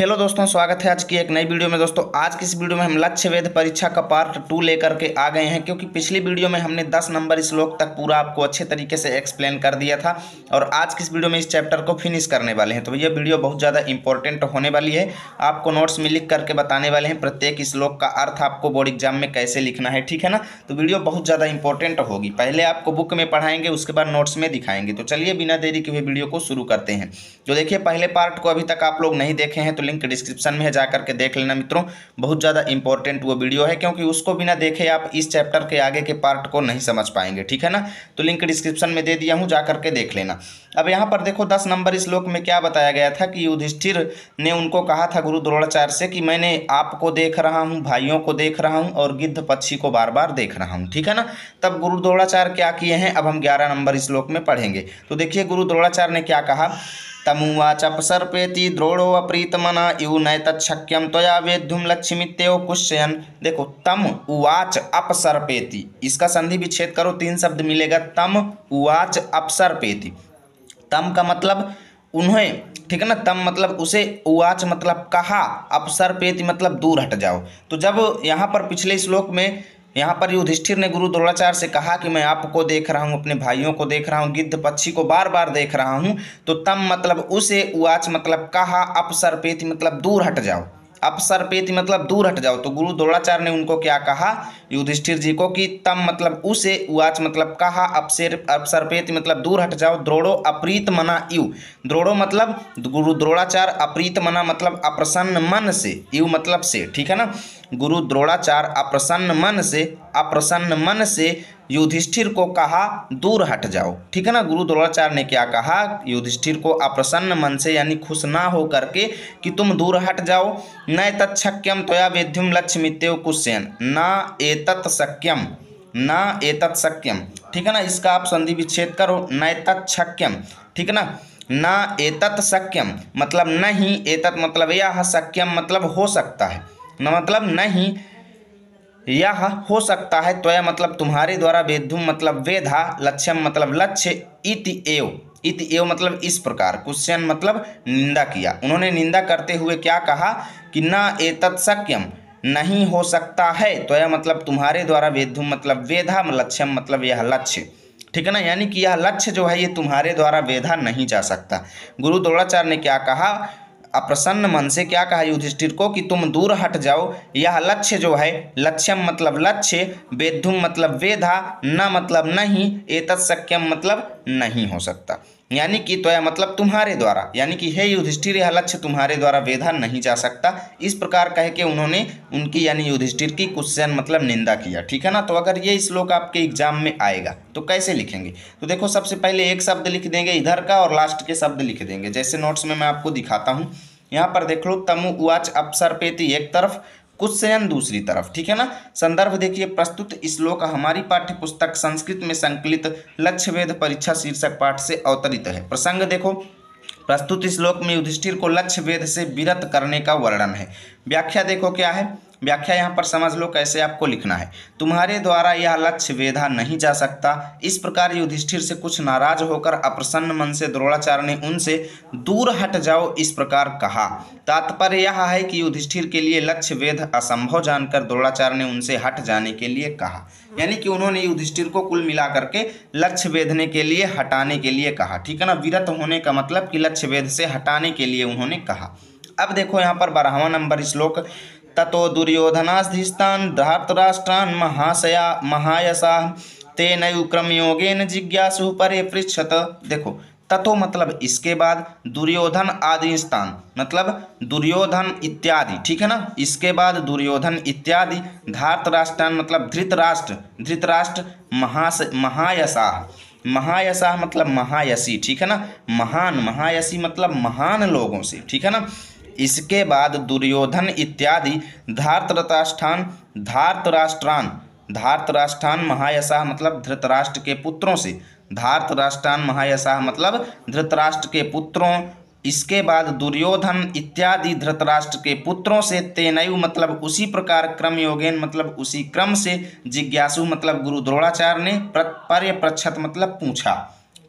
Hello दोस्तों, स्वागत है आज की एक नई वीडियो में। दोस्तों आज की इस वीडियो में हम लक्ष्य वेध परीक्षा का पार्ट 2 लेकर के आ गए हैं, क्योंकि पिछली वीडियो में हमने 10 नंबर श्लोक तक पूरा आपको अच्छे तरीके से एक्सप्लेन कर दिया था और आज की इस वीडियो में इस चैप्टर को फिनिश करने वाले हैं। तो यह वीडियो बहुत ज़्यादा इंपॉर्टेंट होने वाली है। आपको नोट्स में लिख करके बताने वाले हैं प्रत्येक श्लोक का अर्थ आपको बोर्ड एग्जाम में कैसे लिखना है, ठीक है ना। तो वीडियो बहुत ज़्यादा इंपॉर्टेंट होगी। पहले आपको बुक में पढ़ाएंगे, उसके बाद नोट्स में दिखाएंगे। तो चलिए बिना देरी के हुए वीडियो को शुरू करते हैं। तो देखिए, पहले पार्ट को अभी तक आप लोग नहीं देखे हैं तो लिंक डिस्क्रिप्शन में है, जाकर के देख लेना मित्रों। बहुत ज़्यादा इंपॉर्टेंट वो वीडियो है, क्योंकि उसको बिना देखे आप इस चैप्टर के आगे के पार्ट को नहीं समझ पाएंगे, ठीक है ना। तो लिंक डिस्क्रिप्शन में दे दिया हूँ, जाकर के देख लेना। अब यहाँ पर देखो 10 नंबर श्लोक में क्या बताया गया था कि युधिष्ठिर ने उनको कहा था गुरु द्रोणाचार्य से कि मैंने आपको देख रहा हूँ, भाइयों को देख रहा हूँ और गिद्ध पक्षी को बार बार देख रहा हूँ, ठीक है ना। तब गुरु द्रोणाचार्य क्या किए हैं, अब हम 11 नंबर श्लोक में पढ़ेंगे। तो देखिए गुरु द्रोणाचार्य ने क्या कहा। तमुवाच अपसर्पेति द्रोणो अप्रीतमना इव नैतच्छक्यम त्वया वेद्धुम लक्ष्मीत्येव कुश्यन। देखो, तम उवाच अपसर्पेति, इसका संधि विच्छेद करो, 3 शब्द मिलेगा। तम उवाच अपसर्पेति, तम का मतलब उन्हें, ठीक है ना। तम मतलब उसे, उवाच मतलब कहा, अपसर्पेति मतलब दूर हट जाओ। तो जब यहाँ पर पिछले श्लोक में यहाँ पर युधिष्ठिर ने गुरु द्रोणाचार्य से कहा कि मैं आपको देख रहा हूँ, अपने भाइयों को देख रहा हूँ, गिद्ध पक्षी को बार बार देख रहा हूँ, तो तम मतलब उसे, उवाच मतलब कहा, अपसर्पेति मतलब दूर हट जाओ, अपसर्पेति मतलब दूर हट जाओ। तो गुरु द्रोणाचार्य ने उनको क्या कहा, युधिष्ठिर जी को, कि तम मतलब उसे, उवाच मतलब कहा, अपसर्पेति मतलब दूर हट जाओ, द्रोणो अप्रीत मना इव, द्रोणो मतलब गुरु द्रोणाचार्य, अप्रीत मना मतलब अप्रसन्न मन से, इव मतलब से, ठीक है ना। गुरु द्रोणाचार्य अप्रसन्न मन से युधिष्ठिर को कहा दूर हट जाओ, ठीक है ना। गुरु द्रोणाचार्य ने क्या कहा, युधिष्ठिर को अप्रसन्न मन से यानी खुश ना हो करके कि तुम दूर हट जाओ। न तत्शक्यम त्वया वेद्युम लक्ष्मीत्येव कुश्यन, न एतत् शक्यम, ठीक है ना। इसका आप संधि विच्छेद करो, न तत्शक्यम, ठीक है ना। न एतत् शक्यम मतलब नहीं, एतत् मतलब यह, शक्यम मतलब हो सकता है, न मतलब नहीं, यह हो सकता है, त्वया मतलब तुम्हारे द्वारा, वेद्धुम मतलब वेधा, लक्ष्यम मतलब लक्ष्य, इति एव मतलब इस प्रकार, कुश्यन मतलब निंदा किया। उन्होंने निंदा करते हुए क्या कहा कि न एतत् शक्यम नहीं हो सकता है, त्वया मतलब तुम्हारे द्वारा, वेद्धुम मतलब वेधा, लक्ष्यम मतलब यह लक्ष्य, ठीक है ना। यानी कि यह लक्ष्य जो है ये तुम्हारे द्वारा वेधा नहीं जा सकता। गुरु द्रोणाचार्य ने क्या कहा, अप्रसन्न मन से क्या कहा युधिष्ठिर को कि तुम दूर हट जाओ, यह लक्ष्य जो है, लक्ष्यम मतलब लक्ष्य, वेद्धुम मतलब वेधा, न मतलब नहीं, एतत् शक्यम मतलब नहीं हो सकता, यानी कि त्वया मतलब तुम्हारे द्वारा, यानी कि हे युधिष्ठिर यह लक्ष्य तुम्हारे द्वारा वेधा नहीं जा सकता। इस प्रकार कह के उन्होंने उनकी यानी युधिष्ठिर की कुश्यन मतलब निंदा किया, ठीक है ना। तो अगर ये श्लोक आपके एग्जाम में आएगा तो कैसे लिखेंगे, तो देखो सबसे पहले एक शब्द लिख देंगे इधर का और लास्ट के शब्द लिख देंगे, जैसे नोट्स में मैं आपको दिखाता हूँ। यहाँ पर देख लो, तमु उवाच अपसर्पेति एक तरफ, कुश्यन दूसरी तरफ, ठीक है ना। संदर्भ देखिए, प्रस्तुत श्लोक हमारी पाठ्य पुस्तक संस्कृत में संकलित लक्ष्य वेध परीक्षा शीर्षक पाठ से अवतरित है। प्रसंग देखो, प्रस्तुत श्लोक में युधिष्ठिर को लक्ष्य वेध से विरत करने का वर्णन है। व्याख्या देखो क्या है, व्याख्या यहाँ पर समझ लो कैसे आपको लिखना है। तुम्हारे द्वारा यह लक्ष्य वेधा नहीं जा सकता। इस प्रकार युधिष्ठिर से कुछ नाराज होकर अप्रसन्न मन से द्रोणाचार्य ने उनसे दूर हट जाओ इस प्रकार कहा। तात्पर्य यह है कि युधिष्ठिर के लिए लक्ष्य वेध असंभव जानकर द्रोणाचार्य ने उनसे हट जाने के लिए कहा, यानी कि उन्होंने युधिष्ठिर को कुल मिला करके लक्ष्य वेधने के लिए, हटाने के लिए कहा, ठीक है ना। विरत होने का मतलब कि लक्ष्य वेध से हटाने के लिए उन्होंने कहा। अब देखो यहाँ पर 12वां नंबर श्लोक, ततो दुर्योधनास्धिस्तान् धृतराष्ट्रान् महायशाः तेनैव क्रमयोगेन जिज्ञासु परे पृच्छत। देखो, ततो मतलब इसके बाद, दुर्योधन आदि स्थान मतलब दुर्योधन इत्यादि, ठीक है ना। इसके बाद दुर्योधन इत्यादि, धृतराष्ट्रान् मतलब धृतराष्ट्र, महायशाः, महायशाः मतलब महायशी, ठीक है ना। महान, महायशी मतलब महान लोगों से, ठीक है ना। इसके बाद दुर्योधन इत्यादि धार्तराष्ट्रान महायशाः मतलब धृतराष्ट्र के पुत्रों से, धार्तराष्ट्रान महायशाः मतलब धृतराष्ट्र के पुत्रों। इसके बाद दुर्योधन इत्यादि धृतराष्ट्र के पुत्रों से, तेनैव मतलब उसी प्रकार, क्रम योगेन मतलब उसी क्रम से, जिज्ञासु मतलब गुरु द्रोणाचार्य ने, पर्यपृच्छत मतलब पूछा,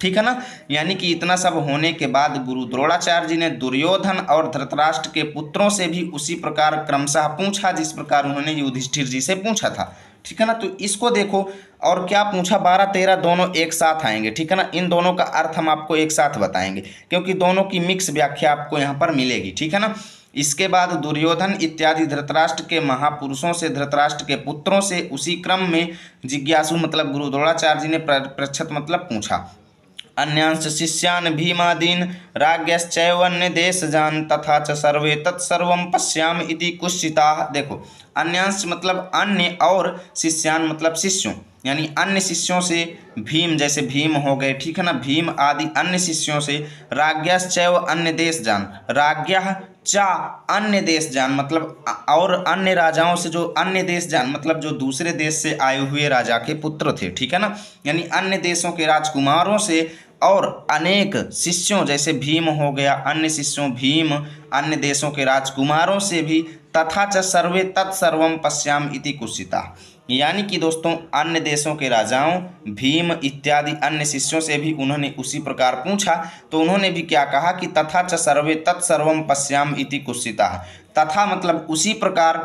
ठीक है ना। यानी कि इतना सब होने के बाद गुरु द्रोणाचार्य जी ने दुर्योधन और धृतराष्ट्र के पुत्रों से भी उसी प्रकार क्रमशः पूछा जिस प्रकार उन्होंने युधिष्ठिर जी से पूछा था। ठीक है ना। तो इसको देखो, और क्या पूछा, 12 13 दोनों एक साथ आएंगे। ठीक है ना। इन दोनों का अर्थ हम आपको एक साथ बताएंगे क्योंकि दोनों की मिक्स व्याख्या आपको यहाँ पर मिलेगी। ठीक है ना। इसके बाद दुर्योधन इत्यादि धृतराष्ट्र के महापुरुषों से, धृतराष्ट्र के पुत्रों से उसी क्रम में जिज्ञासु मतलब गुरु द्रोणाचार्य जी ने पृच्छत मतलब पूछा। अन्यांश शिष्यान् भीमादीन राज्ञश्चैवन्य देशजान तथा च सर्वे तत्सर्वं पश्याम इति कुत्सिताः। देखो, अन्यांश मतलब अन्य, और शिष्यान मतलब शिष्यों, यानी अन्य शिष्यों से, भीम जैसे भीम हो गए। ठीक है ना। भीम आदि अन्य शिष्यों से, राज्ञश्चैव अन्य देश जान, राज्ञः चा अन्य देश जान मतलब और अन्य राजाओं से, जो अन्य देश जान मतलब जो दूसरे देश से आए हुए राजा के पुत्र थे। ठीक है ना। यानी अन्य देशों के राजकुमारों से और अनेक शिष्यों जैसे भीम हो गया, अन्य शिष्यों भीम, अन्य देशों के राजकुमारों से भी, तथा च सर्वे तत्सर्वम पश्याम इति कुत्सिता। यानी कि दोस्तों अन्य देशों के राजाओं, भीम इत्यादि अन्य शिष्यों से भी उन्होंने उसी प्रकार पूछा। तो उन्होंने भी क्या कहा कि तथा च सर्वे तत्सर्वम पश्याम इति कुत्सिता। तथा मतलब उसी प्रकार,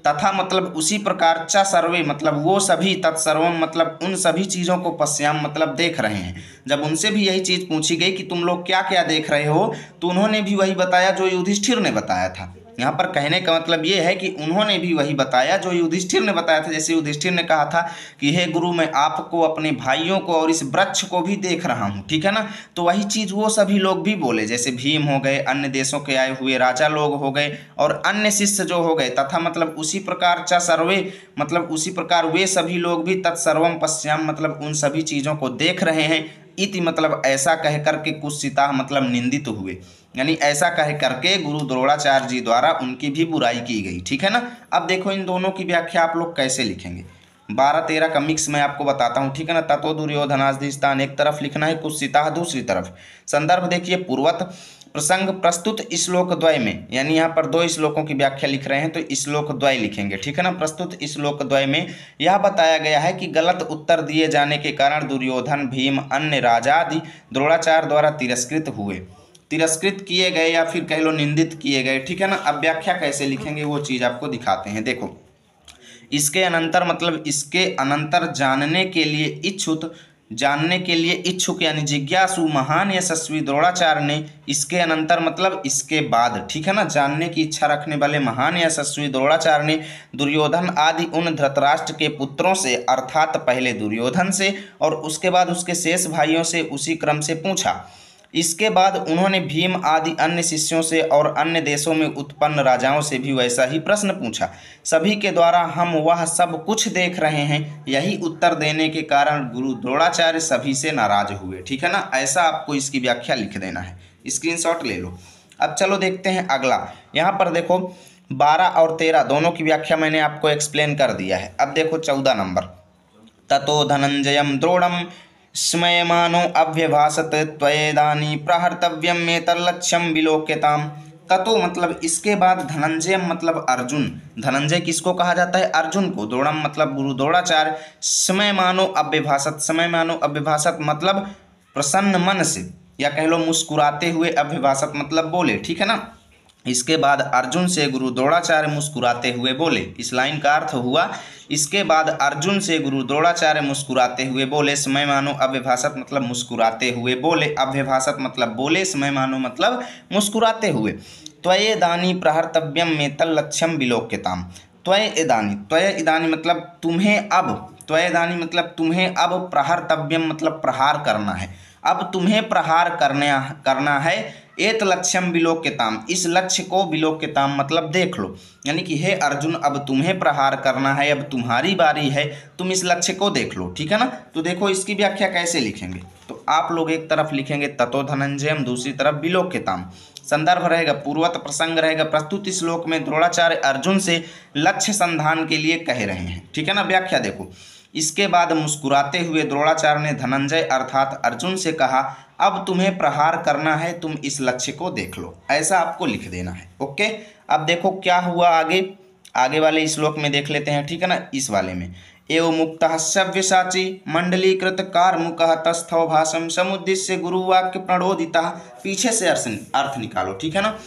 तथा मतलब उसी प्रकार, च सर्वे मतलब वो सभी, तत्सर्वम मतलब उन सभी चीज़ों को, पश्याम मतलब देख रहे हैं। जब उनसे भी यही चीज़ पूछी गई कि तुम लोग क्या क्या देख रहे हो, तो उन्होंने भी वही बताया जो युधिष्ठिर ने बताया था। यहाँ पर कहने का मतलब ये है कि उन्होंने भी वही बताया जो युधिष्ठिर ने बताया था। जैसे युधिष्ठिर ने कहा था कि हे गुरु, मैं आपको, अपने भाइयों को और इस वृक्ष को भी देख रहा हूँ। ठीक है ना। तो वही चीज़ वो सभी लोग भी बोले, जैसे भीम हो गए, अन्य देशों के आए हुए राजा लोग हो गए, और अन्य शिष्य जो हो गए। तथा मतलब उसी प्रकार, च सर्वे मतलब उसी प्रकार वे सभी लोग भी, तत्सर्वम पश्याम मतलब उन सभी चीज़ों को देख रहे हैं। इति मतलब ऐसा कह करके, कुत्सिता मतलब निंदित हुए, यानी ऐसा कह करके गुरु द्रोणाचार्य जी द्वारा उनकी भी बुराई की गई। ठीक है ना। अब देखो इन दोनों की व्याख्या आप लोग कैसे लिखेंगे। 12 13 का मिक्स मैं आपको बताता हूँ। ठीक है ना। ततो दुर्योधनाधिष्ठान एक तरफ लिखना है, कुत्सिता दूसरी तरफ। संदर्भ देखिए, पूर्वत प्रसंग प्रस्तुत श्लोक द्वय में, यानी यहाँ पर 2 श्लोकों की व्याख्या लिख रहे हैं तो श्लोक द्वय लिखेंगे। ठीक है ना। प्रस्तुत श्लोक द्वय में यह बताया गया है कि गलत उत्तर दिए जाने के कारण दुर्योधन, भीम, अन्य राजादि द्रोणाचार्य द्वारा तिरस्कृत किए गए, या फिर कह लो निंदित किए गए। ठीक है ना। अब व्याख्या कैसे लिखेंगे वो चीज़ आपको दिखाते हैं। देखो, इसके अनंतर मतलब इसके अनंतर जानने के लिए इच्छुक यानी जिज्ञासु महान यशस्वी द्रोणाचार्य ने, इसके अनंतर मतलब इसके बाद। ठीक है ना। जानने की इच्छा रखने वाले महान यशस्वी द्रोणाचार्य ने दुर्योधन आदि उन धृतराष्ट्र के पुत्रों से, अर्थात पहले दुर्योधन से और उसके बाद उसके शेष भाइयों से उसी क्रम से पूछा। इसके बाद उन्होंने भीम आदि अन्य शिष्यों से और अन्य देशों में उत्पन्न राजाओं से भी वैसा ही प्रश्न पूछा। सभी के द्वारा हम वह सब कुछ देख रहे हैं, यही उत्तर देने के कारण गुरु द्रोणाचार्य सभी से नाराज हुए। ठीक है ना। ऐसा आपको इसकी व्याख्या लिख देना है, स्क्रीनशॉट ले लो। अब चलो देखते हैं अगला। यहाँ पर देखो 12 और 13 दोनों की व्याख्या मैंने आपको एक्सप्लेन कर दिया है। अब देखो 14 नंबर, ततो धनंजयम द्रोणम स्मयमानो अभ्यभाषत त्वयेदानी प्रहर्तव्यम में तल्लक्ष्यम विलोक्यताम। ततो मतलब इसके बाद, धनंजय मतलब अर्जुन, धनंजय किसको कहा जाता है, अर्जुन को, द्रोणम मतलब गुरु द्रोणाचार्य, स्मयमानो अभ्यभाषत, स्मयमानो अभ्यभाषत मतलब प्रसन्न मन से, या कह लो मुस्कुराते हुए, अभ्यभाषत मतलब बोले। ठीक है ना। इसके बाद अर्जुन से गुरु द्रोणाचार्य मुस्कुराते हुए बोले। इस लाइन का अर्थ हुआ, इसके बाद अर्जुन से गुरु द्रोणाचार्य मुस्कुराते हुए बोले। समय मानो अव्यभाषत मतलब मुस्कुराते हुए बोले, अव्यभाषत मतलब बोले, समय मानो मतलब मुस्कुराते हुए। त्वये दानी प्रहर्तव्यम में तल्लक्ष्यम विलोक्यताम। त्वये दानी, त्वये इदानी मतलब तुम्हें अब, त्वये दानी मतलब तुम्हें अब, प्रहर्तव्यम मतलब प्रहार करना है, अब तुम्हें प्रहार करना है। एत लक्ष्यम विलोक्यताम, इस लक्ष्य को, विलोक्यताम मतलब देख लो, यानी कि हे अर्जुन अब तुम्हें प्रहार करना है, अब तुम्हारी बारी है, तुम इस लक्ष्य को देख लो। ठीक है ना। तो देखो इसकी व्याख्या कैसे लिखेंगे, तो आप लोग एक तरफ लिखेंगे ततो धनंजयम, दूसरी तरफ विलोक्यताम। संदर्भ रहेगा, पूर्वत प्रसंग रहेगा, प्रस्तुत श्लोक में द्रोणाचार्य अर्जुन से लक्ष्य संधान के लिए कह रहे हैं। ठीक है ना। व्याख्या देखो, इसके बाद मुस्कुराते हुए द्रोणाचार्य ने धनंजय अर्थात अर्जुन से कहा, अब तुम्हें प्रहार करना है, तुम इस लक्ष्य को देख लो। ऐसा आपको लिख देना है। ओके। अब देखो क्या हुआ आगे वाले श्लोक में देख लेते हैं। ठीक है ना। इस वाले में एवं मुक्तः सव्यसाची मंडलीकृत कारमुकः तस्थौ भाषम समुद्देश्य गुरुवाक्य प्रणोदितः। पीछे से अर्थ निकालो, ठीक है ना।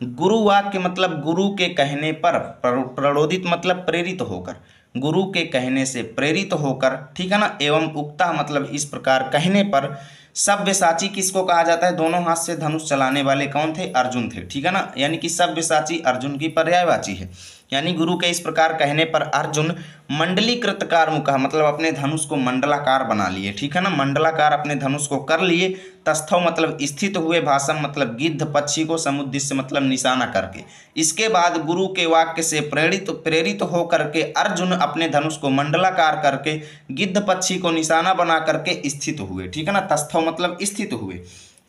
गुरुवाक्य मतलब गुरु के कहने पर, प्रणोदित मतलब प्रेरित होकर, गुरु के कहने से प्रेरित होकर, ठीक है ना। एवं उक्ता मतलब इस प्रकार कहने पर। सव्यसाची किसको कहा जाता है? दोनों हाथ से धनुष चलाने वाले कौन थे? अर्जुन थे, ठीक है ना। यानी कि सव्यसाची अर्जुन की पर्यायवाची है। यानी गुरु के इस प्रकार कहने पर अर्जुन मंडलीकृत कारमुकः मतलब अपने धनुष को मंडलाकार बना लिए, ठीक है ना। मंडलाकार अपने धनुष को कर लिए। तस्थौ मतलब स्थित हुए, भाषम मतलब गिद्ध पक्षी को, समुद्देश्य मतलब निशाना करके। इसके बाद गुरु के वाक्य से प्रेरित होकर के अर्जुन अपने धनुष को मंडलाकार करके गिद्ध पक्षी को निशाना बना करके स्थित हुए, ठीक है ना। तस्थौ मतलब स्थित हुए।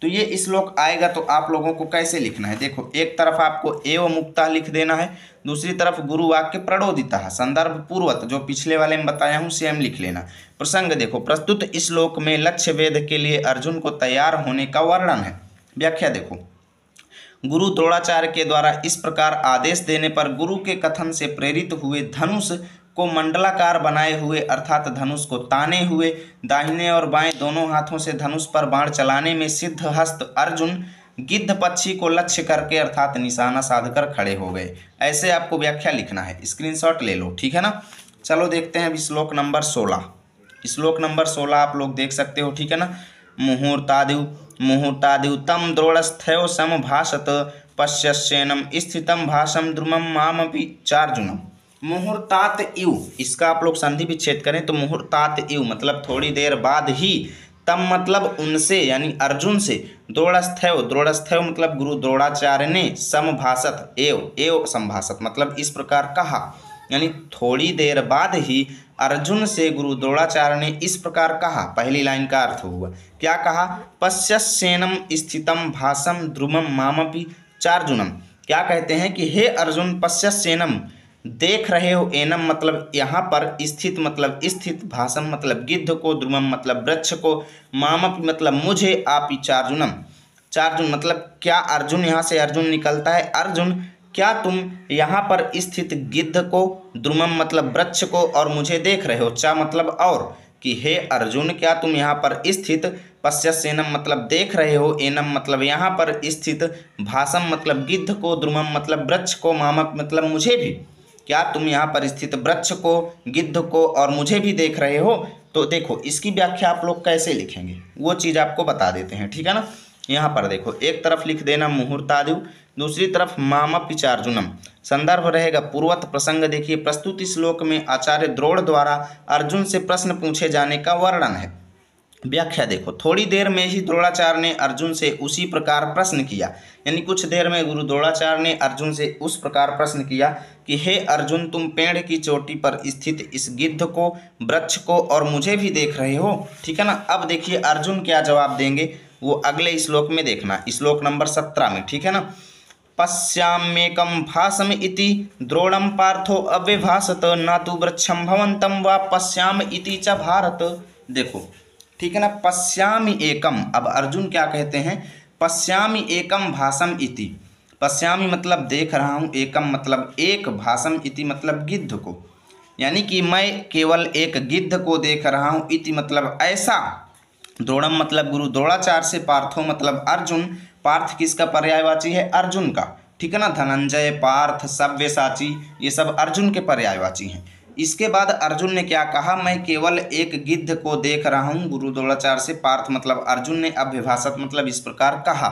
तो ये श्लोक आएगा तो आप लोगों को कैसे लिखना है? देखो, एक तरफ आपको एवं मुक्ता लिख देना है, दूसरी तरफ गुरु वाक्य प्रणोदितः संदर्भ पूर्वत, जो पिछले वाले में बताया हूँ सेम लिख लेना। प्रसंग देखो, प्रस्तुत श्लोक में लक्ष्य वेध के लिए अर्जुन को तैयार होने का वर्णन है। व्याख्या देखो, गुरु द्रोणाचार्य के द्वारा इस प्रकार आदेश देने पर गुरु के कथन से प्रेरित हुए धनुष को मंडलाकार बनाए हुए अर्थात धनुष को ताने हुए दाहिने और बाएं दोनों हाथों से धनुष पर बाण चलाने में सिद्ध हस्त अर्जुन गिद्ध पक्षी को लक्ष्य करके अर्थात निशाना साधकर खड़े हो गए। ऐसे आपको व्याख्या लिखना है, स्क्रीनशॉट ले लो, ठीक है ना। चलो देखते हैं अब श्लोक नंबर 16। श्लोक नंबर 16 आप लोग देख सकते हो, ठीक है ना। मुहूर्तादिव तम द्रोणस्थयो समभाषत पश्यस्येनम स्थितम भाषम द्रुमम मामपि चार्जुनम। मुहूर्तात इव, इसका आप लोग संधि विच्छेद करें तो मुहूर्तात इव मतलब थोड़ी देर बाद ही, तम मतलब उनसे यानी अर्जुन से, द्रोणस्थयो मतलब गुरु द्रोणाचार्य ने, समभाषत एव संभाषत मतलब इस प्रकार कहा, यानी थोड़ी देर बाद ही अर्जुन से गुरु द्रोणाचार्य ने इस प्रकार कहा। पहली लाइन का अर्थ हुआ, क्या कहा? पश्यस्येनम स्थितम भाषम द्रुमम मामपि चार्जुनम। क्या कहते हैं कि हे अर्जुन, पश्यस्येनम देख रहे हो, एनम मतलब यहाँ पर, स्थित मतलब स्थित, भाषम मतलब गिद्ध को, द्रुमम मतलब वृक्ष को, मामपि मतलब मुझे, आपि चार्जुनम, चार्जुन मतलब क्या? अर्जुन, यहाँ से अर्जुन निकलता है, अर्जुन क्या तुम यहाँ पर स्थित गिद्ध को, द्रुमम मतलब वृक्ष को, और मुझे देख रहे हो? चा मतलब और, कि हे अर्जुन क्या तुम यहाँ पर स्थित, पश्यस्येनम मतलब देख रहे हो, एनम मतलब यहाँ पर स्थित, भाषम मतलब गिद्ध को, द्रुमम मतलब वृक्ष को, मामक मतलब मुझे भी, क्या तुम यहाँ पर स्थित वृक्ष को, गिद्ध को और मुझे भी देख रहे हो? तो देखो, इसकी व्याख्या आप लोग कैसे लिखेंगे वो चीज़ आपको बता देते हैं, ठीक है ना। यहाँ पर देखो, एक तरफ लिख देना मुहूर्तादिव, दूसरी तरफ मामपि चार्जुनम। संदर्भ रहेगा पूर्वत। प्रसंग देखिए, प्रस्तुत श्लोक में आचार्य द्रोण द्वारा अर्जुन से प्रश्न पूछे जाने का वर्णन है। व्याख्या देखो, थोड़ी देर में ही द्रोणाचार्य ने अर्जुन से उसी प्रकार प्रश्न किया, यानी कुछ देर में गुरु द्रोणाचार्य ने अर्जुन से उस प्रकार प्रश्न किया कि हे अर्जुन, तुम पेड़ की चोटी पर स्थित इस गिद्ध को, वृक्ष को और मुझे भी देख रहे हो, ठीक है ना। अब देखिए अर्जुन क्या जवाब देंगे वो अगले श्लोक में देखना, श्लोक नंबर 17 में, ठीक है ना। पश्याम्येकं भासम इति द्रोणम पार्थो अव्यभासत न तु वृक्षम भवंतम वा पश्याम इति च भारत। देखो, ठीक है ना, पश्यामि एकम। अब अर्जुन क्या कहते हैं? पश्यामि एकम भासम इति, पश्यामि मतलब देख रहा हूँ, एकम मतलब एक, भासम इति मतलब गिद्ध को, यानी कि मैं केवल एक गिद्ध को देख रहा हूँ, इति मतलब ऐसा, द्रोणम मतलब गुरु द्रोणाचार्य से, पार्थो मतलब अर्जुन, पार्थ किसका पर्यायवाची है? अर्जुन का, ठीक है ना। धनंजय, पार्थ, सव्यसाची ये सब अर्जुन के पर्यायवाची हैं। इसके बाद अर्जुन ने क्या कहा? मैं केवल एक गिद्ध को देख रहा हूँ, गुरु द्रोणाचार्य से, पार्थ मतलब अर्जुन ने अव्यभाषत मतलब इस प्रकार कहा,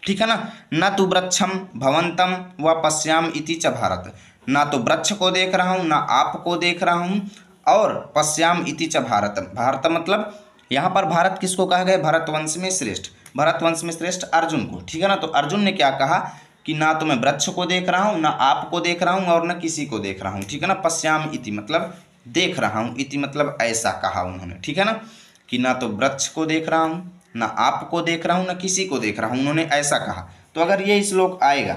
ठीक है ना। न तो वृक्षम भवंतम व पश्याम इति च भारत, ना तो वृक्ष को देख रहा हूँ, ना आपको देख रहा हूँ, और पश्याम इति च भारत, भारत मतलब यहाँ पर भारत किसको कहा गया? भरतवंश में श्रेष्ठ, भरतवंश में श्रेष्ठ अर्जुन को, ठीक है ना। तो अर्जुन ने क्या कहा कि ना तो मैं वृक्ष को देख रहा हूँ, ना आपको देख रहा हूँ, और ना किसी को देख रहा हूँ, ठीक है ना। पश्याम इति मतलब देख रहा हूँ, इति मतलब ऐसा कहा उन्होंने, ठीक है ना, कि ना तो वृक्ष को देख रहा हूँ, ना आपको देख रहा हूँ, ना किसी को देख रहा हूँ, उन्होंने ऐसा कहा। तो अगर ये श्लोक आएगा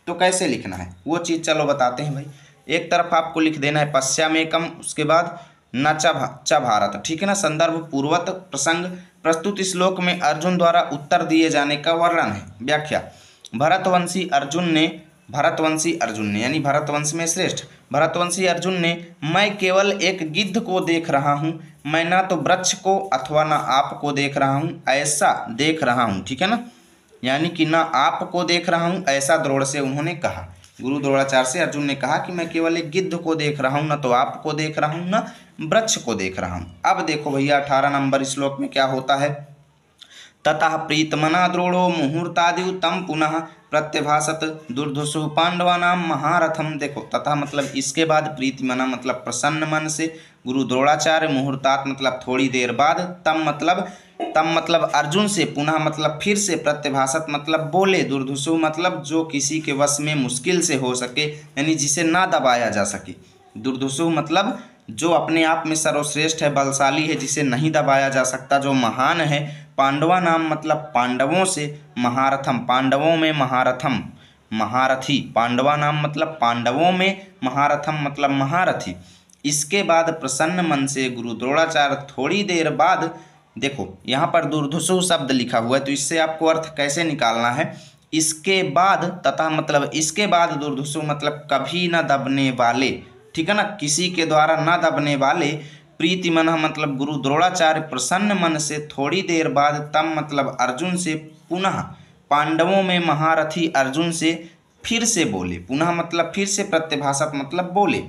तो कैसे लिखना है वो चीज़ चलो बताते हैं भाई। एक तरफ आपको लिख देना है पश्यामेकम, उसके बाद न च भारत, ठीक है ना। संदर्भ पूर्वत प्रसंग, प्रस्तुत श्लोक में अर्जुन द्वारा उत्तर दिए जाने का वर्णन है। व्याख्या, भरतवंशी अर्जुन ने भरतवंशी अर्जुन ने, यानी भरतवंश में श्रेष्ठ भरतवंशी अर्जुन ने, मैं केवल एक गिद्ध को देख रहा हूँ, मैं ना तो वृक्ष को अथवा ना आपको देख रहा हूँ, ऐसा देख रहा हूँ। ठीक है ना, यानी कि ना आपको देख रहा हूँ, ऐसा द्रोण से उन्होंने कहा। गुरु द्रोणाचार्य से अर्जुन ने कहा कि मैं केवल एक गिद्ध को देख रहा हूँ, ना तो आपको देख रहा हूँ, ना वृक्ष को देख रहा हूँ। अब देखो भैया 18 नंबर श्लोक में क्या होता है। ततः प्रीतमना द्रोणो मुहूर्तादि तम पुनः प्रत्यभासत दुर्धुषु पांडवानां महारथम। देखो तथा मतलब इसके बाद, प्रीतिमना मतलब प्रसन्न मन से, गुरु द्रोणाचार्य, मुहूर्तात मतलब थोड़ी देर बाद, तम मतलब अर्जुन से, पुनः मतलब फिर से, प्रत्यभासत मतलब बोले, दुर्धुषु मतलब जो किसी के वश में मुश्किल से हो सके, यानी जिसे ना दबाया जा सके। दुर्धुषु मतलब जो अपने आप में सर्वश्रेष्ठ है, बलशाली है, जिसे नहीं दबाया जा सकता, जो महान है। पांडवा नाम मतलब पांडवों से, महारथम पांडवों में महारथम महारथी, पांडवा नाम मतलब पांडवों में, महारथम मतलब महारथी। इसके बाद प्रसन्न मन से गुरु द्रोणाचार्य थोड़ी देर बाद, देखो यहाँ पर दुर्धुषु शब्द लिखा हुआ है, तो इससे आपको अर्थ कैसे निकालना है। इसके बाद, तथा मतलब इसके बाद, दुर्धुषु मतलब कभी न दबने वाले, ठीक है ना, किसी के द्वारा न दबने वाले। प्रीति मन मतलब गुरु द्रोणाचार्य प्रसन्न मन से थोड़ी देर बाद, तम मतलब अर्जुन से, पुनः पांडवों में महारथी अर्जुन से फिर से बोले, पुनः मतलब फिर से, प्रत्यभाषक मतलब बोले।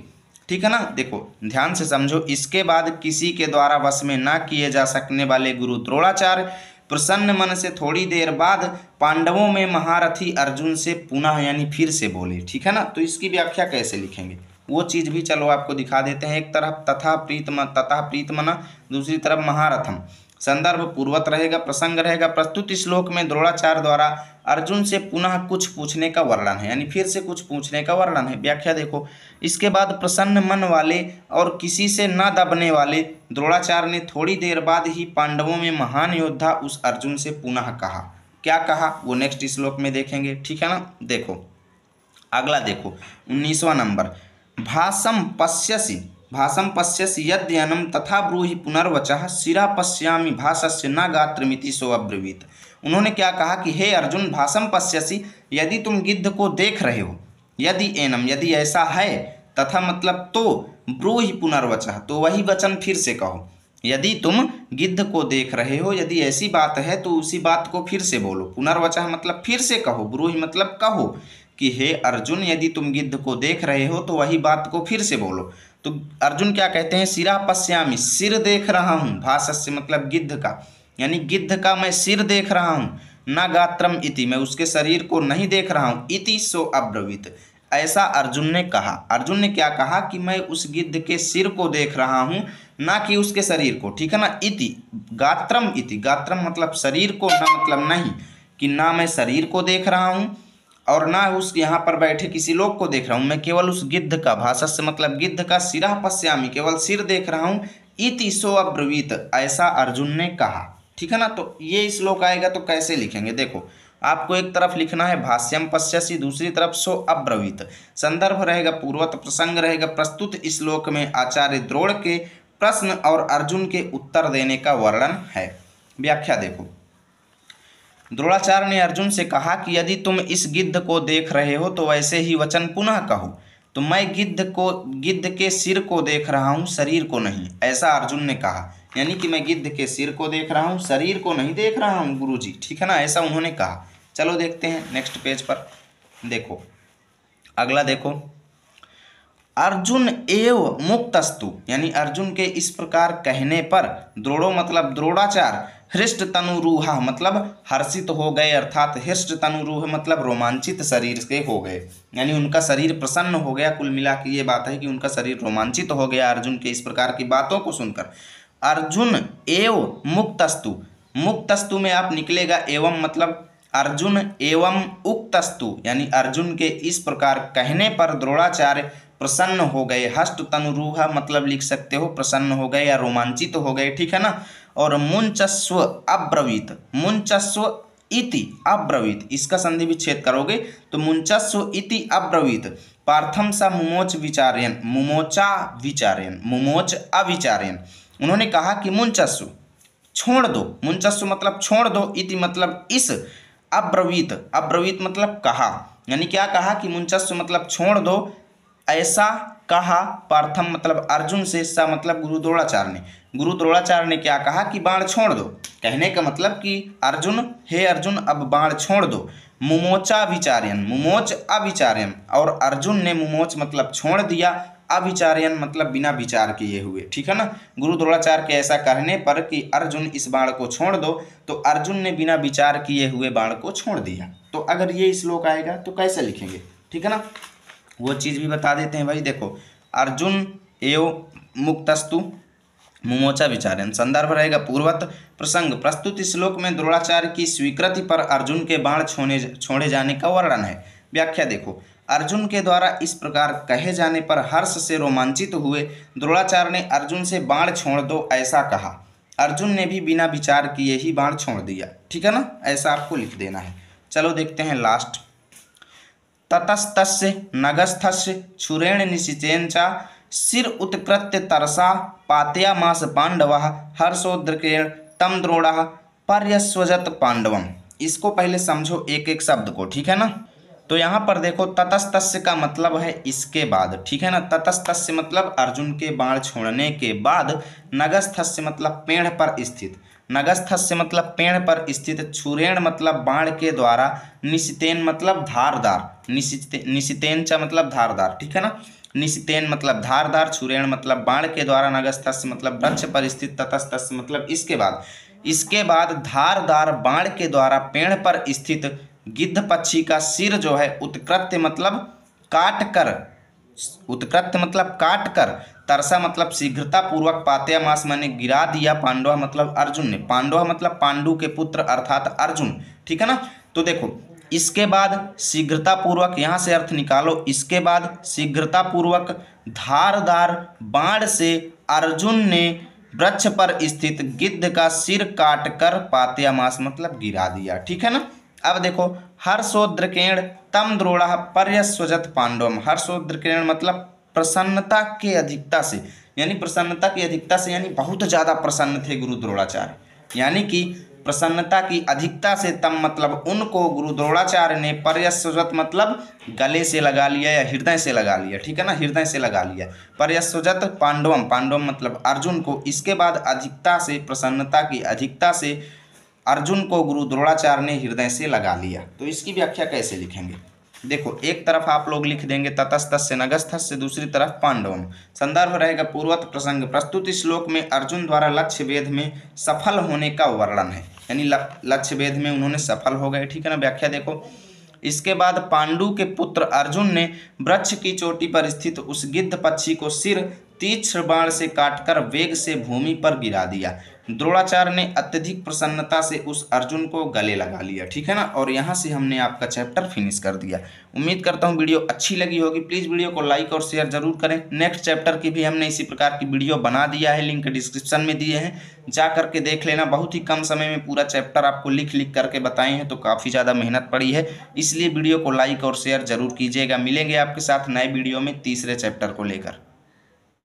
ठीक है ना, देखो ध्यान से समझो। इसके बाद किसी के द्वारा वश में ना किए जा सकने वाले गुरु द्रोणाचार्य प्रसन्न मन से थोड़ी देर बाद पांडवों में महारथी अर्जुन से पुनः यानी फिर से बोले। ठीक है ना, तो इसकी व्याख्या कैसे लिखेंगे वो चीज़ भी चलो आपको दिखा देते हैं। एक तरफ तथा प्रीतमना, दूसरी तरफ महारथम। संदर्भ पूर्वत रहेगा, प्रसंग रहेगा। प्रस्तुत श्लोक में द्रोणाचार्य द्वारा अर्जुन से पुनः कुछ पूछने का वर्णन है, यानी फिर से कुछ पूछने का वर्णन है। व्याख्या देखो। इसके बाद प्रसन्न मन वाले और किसी से न दबने वाले द्रोणाचार्य ने थोड़ी देर बाद ही पांडवों में महान योद्धा उस अर्जुन से पुनः कहा। क्या कहा वो नेक्स्ट श्लोक में देखेंगे। ठीक है ना, देखो अगला देखो 19वां नंबर। भासम पश्यसि यद्यनम तथा ब्रूहि पुनर्वचः शिरा पश्यामि भासस्य न गात्रमिति सो अब्रवीत। उन्होंने क्या कहा कि हे अर्जुन, भासम पश्यसि, यदि तुम गिद्ध को देख रहे हो, यदि एनम यदि ऐसा है, तथा मतलब तो, ब्रूहि पुनर्वचः तो वही वचन फिर से कहो। यदि तुम गिद्ध को देख रहे हो, यदि ऐसी बात है तो उसी बात को फिर से बोलो। पुनर्वचः मतलब फिर से कहो, ब्रूहि मतलब कहो कि हे अर्जुन, यदि तुम गिद्ध को देख रहे हो तो वही बात को फिर से बोलो। तो अर्जुन क्या कहते हैं, सिरा पश्यामि, सिर देख रहा हूँ, भासस्य मतलब गिद्ध का, यानी गिद्ध का मैं सिर देख रहा हूँ, न गात्रम इति मैं उसके शरीर को नहीं देख रहा हूँ, इति सो अब्रवीत ऐसा अर्जुन ने कहा। अर्जुन ने क्या कहा कि मैं उस गिद्ध के सिर को देख रहा हूँ, ना कि उसके शरीर को। ठीक है ना, इति गात्रम, इति गात्रम मतलब शरीर को, ना मतलब नहीं, कि ना मैं शरीर को देख रहा हूँ और ना उस यहाँ पर बैठे किसी लोग को देख रहा हूँ, मैं केवल उस गिद्ध का, भाषस्य मतलब गिद्ध का, सिरा पश्यामि केवल सिर देख रहा हूँ, इति सो अब्रवीत ऐसा अर्जुन ने कहा। ठीक है ना, तो ये श्लोक आएगा तो कैसे लिखेंगे। देखो आपको एक तरफ लिखना है भाष्यम पश्यसि, दूसरी तरफ सो अब्रवीत। संदर्भ रहेगा पूर्वत, प्रसंग रहेगा। प्रस्तुत श्लोक में आचार्य द्रोण के प्रश्न और अर्जुन के उत्तर देने का वर्णन है। व्याख्या देखो। द्रोणाचार्य ने अर्जुन से कहा कि यदि तुम इस गिद्ध को देख रहे हो तो वैसे ही वचन पुनः कहो। तो मैं गिद्ध के सिर को देख रहा हूँ, शरीर को नहीं, ऐसा अर्जुन ने कहा। यानी कि मैं गिद्ध के सिर को देख रहा हूँ, शरीर को नहीं देख रहा हूँ गुरुजी। ठीक है ना, ऐसा उन्होंने कहा। चलो देखते हैं नेक्स्ट पेज पर। देखो अगला देखो, अर्जुन एव मुक्तस्तु, यानी अर्जुन के इस प्रकार कहने पर द्रोणो मतलब द्रोणाचार्य, हृष्ट तनुरूहा मतलब हर्षित हो गए, अर्थात हृष्ट तनुरूह मतलब रोमांचित शरीर से हो गए, यानी उनका शरीर प्रसन्न हो गया। कुल मिला के ये बात है कि उनका शरीर रोमांचित हो गया अर्जुन के इस प्रकार की बातों को सुनकर। अर्जुन एव मुक्तस्तु, मुक्तस्तु में आप निकलेगा एवं, मतलब अर्जुन एवं उक्तस्तु, यानी अर्जुन के इस प्रकार कहने पर द्रोणाचार्य प्रसन्न हो गए। हष्ट तनुरूह मतलब लिख सकते हो प्रसन्न हो गए या रोमांचित हो गए। ठीक है ना, और मुंचस्व अब्रवीत, मुंचस्व इति अब्रवीत, इसका संधि विच्छेद करोगे तो मुंचस्व इति अब्रवीत। पार्थम सा मुमोच विचार्यन, मुमोचा विचार्यन, मुमोच अविचार्यन। उन्होंने कहा कि मुंचस्व छोड़ दो, मुंचस्व मतलब छोड़ दो, इति मतलब इस, अब्रवीत, अब्रवीत मतलब कहा, यानी क्या कहा कि मुंचस्व मतलब छोड़ दो, ऐसा कहा पार्थम मतलब अर्जुन से, सा मतलब गुरु द्रोणाचार्य ने। गुरु द्रोणाचार्य ने क्या कहा कि बाण छोड़ दो। कहने का मतलब कि अर्जुन, हे अर्जुन अब बाण छोड़ दो। मुमोचा विचार्यन, मुमोच अविचार्यन, और अर्जुन ने मुमोच मतलब छोड़ दिया, अविचार्यन मतलब बिना विचार किए हुए। ठीक है ना। गुरु द्रोणाचार्य के ऐसा कहने पर कि अर्जुन इस बाण को छोड़ दो, तो अर्जुन ने बिना विचार किए हुए बाण को छोड़ दिया। तो अगर ये श्लोक आएगा तो कैसे लिखेंगे, ठीक है ना, वो चीज़ भी बता देते हैं भाई। देखो, अर्जुन एव मुक्तस्तु मुमोचा विचार्यन। संदर्भ रहेगा पूर्वत प्रसंग। प्रस्तुत श्लोक में द्रोणाचार्य की स्वीकृति पर अर्जुन के बाण छोड़े जाने का वर्णन है। व्याख्या देखो, अर्जुन के द्वारा इस प्रकार कहे जाने पर हर्ष से रोमांचित हुए द्रोणाचार्य ने अर्जुन से बाण छोड़ दो ऐसा कहा। अर्जुन ने भी बिना विचार किए ही बाण छोड़ दिया। ठीक है ना, ऐसा आपको लिख देना है। चलो देखते हैं लास्ट। ततस्तस्य नगस्थस्य छुरेण निशिचेन च शिर उत्कृत्य तरसा पातयामास पांडवः हर्षोद्रेकेण तम द्रोणः पर्यस्वजत पांडवम। इसको पहले समझो एक एक शब्द को, ठीक है ना। तो यहाँ पर देखो, ततस्तस्य का मतलब है इसके बाद, ठीक है ना। ततस्तस्य मतलब अर्जुन के बाण छोड़ने के बाद, नगस्थस्य मतलब पेड़ पर स्थित, नगस्थस्य मतलब पेड़ पर स्थित, छुरेण मतलब बाण के द्वारा, निशितेन मतलब धारदार, निशितेन च मतलब धारदार, ठीक है ना। निशितेन मतलब धारदार, छुरेण मतलब बाण के द्वारा, नगस्थस्य मतलब वृक्ष पर स्थित, ततस्तस्य मतलब इसके बाद, इसके बाद धारदार बाण के द्वारा पेड़ पर स्थित गिद्ध पक्षी का सिर जो है उत्कृत्य मतलब काट कर, उत्कृत्य मतलब काट कर, तरसा मतलब शीघ्रता पूर्वक, पातयामास माने गिरा दिया, पांडव मतलब अर्जुन ने, पांडव मतलब पांडु के पुत्र अर्थात अर्जुन। ठीक है ना। तो देखो, इसके बाद शीघ्रता पूर्वक, यहाँ से अर्थ निकालो, इसके बाद शीघ्रता पूर्वक धारदार बाण से अर्जुन ने वृक्ष पर स्थित गिद्ध का सिर काटकर पातयामास मतलब गिरा दिया। ठीक है ना। अब देखो, हर्षोद्रेकेण तम द्रोणः पर्यस्वजत पांडवम। हर्षोद्रेकेण मतलब प्रसन्नता के अधिकता से, यानी प्रसन्नता की अधिकता से, यानी बहुत ज़्यादा प्रसन्न थे गुरु द्रोणाचार्य, यानी कि प्रसन्नता की अधिकता से, तम मतलब उनको, गुरु द्रोणाचार्य ने, पर्यस्वजत मतलब गले से लगा लिया या हृदय से लगा लिया। ठीक है ना, हृदय से लगा लिया। पर्यस्वजत पांडवम, पांडवम मतलब अर्जुन को, इसके बाद अधिकता से, प्रसन्नता की अधिकता से अर्जुन को गुरु द्रोणाचार्य ने हृदय से लगा लिया। तो इसकी व्याख्या कैसे लिखेंगे, देखो, एक तरफ आप लोग लिख देंगे ततस्तस्य नगस्थस्य, दूसरी तरफ पांडवम। संदर्भ रहेगा पूर्वत प्रसंग। प्रस्तुत श्लोक में अर्जुन द्वारा लक्ष्य भेद में सफल होने का वर्णन है, यानी लक्ष्य भेद में उन्होंने सफल हो गए। ठीक है ना। व्याख्या देखो, इसके बाद पांडु के पुत्र अर्जुन ने वृक्ष की चोटी पर स्थित उस गिद्ध पक्षी को सिर तीक्ष्ण बाण से काटकर वेग से भूमि पर गिरा दिया। द्रोणाचार्य ने अत्यधिक प्रसन्नता से उस अर्जुन को गले लगा लिया। ठीक है ना। और यहाँ से हमने आपका चैप्टर फिनिश कर दिया। उम्मीद करता हूँ वीडियो अच्छी लगी होगी। प्लीज़ वीडियो को लाइक और शेयर जरूर करें। नेक्स्ट चैप्टर की भी हमने इसी प्रकार की वीडियो बना दिया है, लिंक डिस्क्रिप्शन में दिए हैं, जा करके देख लेना। बहुत ही कम समय में पूरा चैप्टर आपको लिख करके बताए हैं, तो काफ़ी ज़्यादा मेहनत पड़ी है, इसलिए वीडियो को लाइक और शेयर जरूर कीजिएगा। मिलेंगे आपके साथ नए वीडियो में तीसरे चैप्टर को लेकर।